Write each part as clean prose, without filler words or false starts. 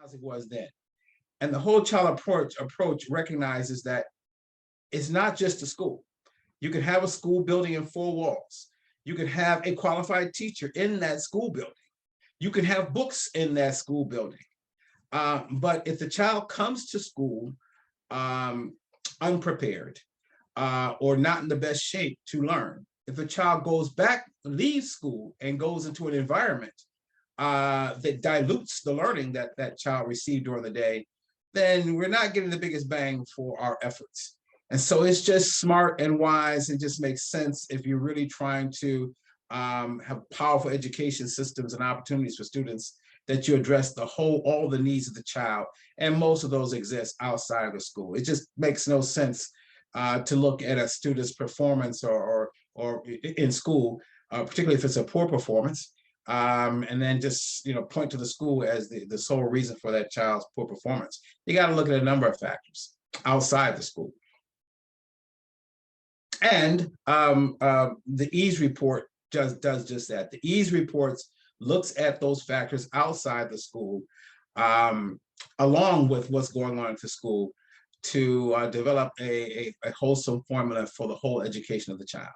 housing was then. And the whole child approach recognizes that it's not just a school. You can have a school building in four walls. You can have a qualified teacher in that school building. You can have books in that school building. But if the child comes to school unprepared or not in the best shape to learn, if a child goes back, leaves school and goes into an environment that dilutes the learning that that child received during the day, then we're not getting the biggest bang for our efforts. And so it's just smart and wise and just makes sense if you're really trying to have powerful education systems and opportunities for students, that you address all the needs of the child. And most of those exist outside of the school. It just makes no sense to look at a student's performance or in school, particularly if it's a poor performance, and then just point to the school as the sole reason for that child's poor performance. You got to look at a number of factors outside the school. And the EASE report does just that. The EASE reports looks at those factors outside the school, along with what's going on at the school, to develop a wholesome formula for the whole education of the child.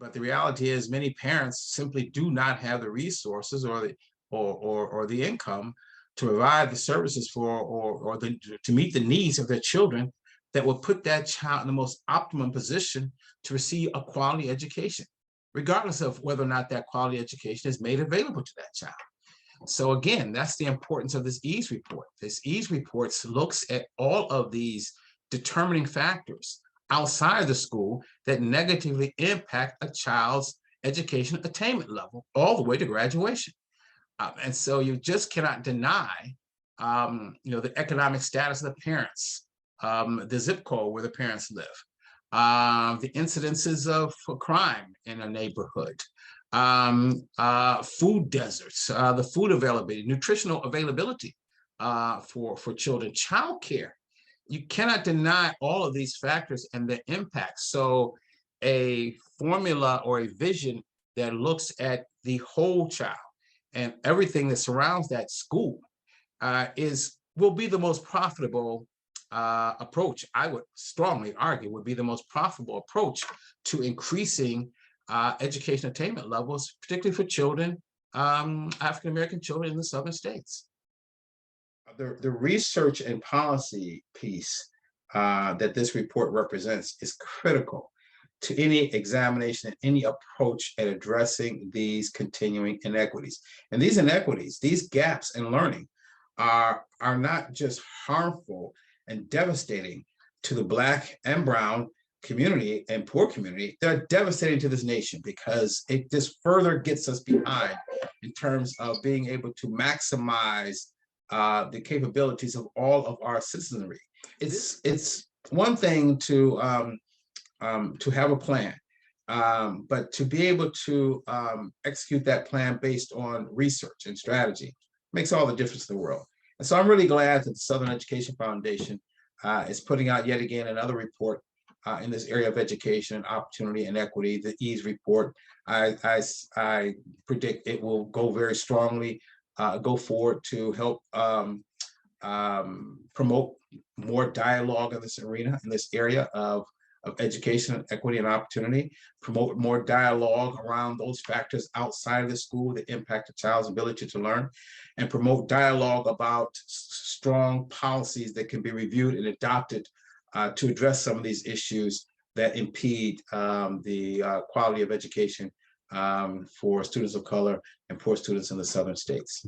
But the reality is many parents simply do not have the resources or the income to provide the services for to meet the needs of their children that will put that child in the most optimum position to receive a quality education, regardless of whether or not that quality education is made available to that child. So again, that's the importance of this EASE report. This EASE report looks at all of these determining factors outside the school that negatively impact a child's education attainment level all the way to graduation. And so you just cannot deny the economic status of the parents, the zip code where the parents live, the incidences of crime in a neighborhood, food deserts, the food availability, nutritional availability for children, childcare. You cannot deny all of these factors and their impact. So a formula or a vision that looks at the whole child and everything that surrounds that school will be the most profitable approach. I would strongly argue would be the most profitable approach to increasing education attainment levels, particularly for children, African-American children in the southern states. The research and policy piece that this report represents is critical to any examination and any approach at addressing these continuing inequities. And these inequities, these gaps in learning are not just harmful and devastating to the Black and Brown community and poor community, they're devastating to this nation because it just further gets us behind in terms of being able to maximize the capabilities of all of our citizenry. It's one thing to have a plan, but to be able to execute that plan based on research and strategy makes all the difference in the world. And so I'm really glad that the Southern Education Foundation is putting out yet again another report in this area of education, opportunity, and equity, the EASE report. I predict it will go very strongly, go forward to help promote more dialogue in this arena, in this area of education, equity, and opportunity, promote more dialogue around those factors outside of the school that impact a child's ability to learn, and promote dialogue about strong policies that can be reviewed and adopted to address some of these issues that impede the quality of education for students of color and poor students in the southern states.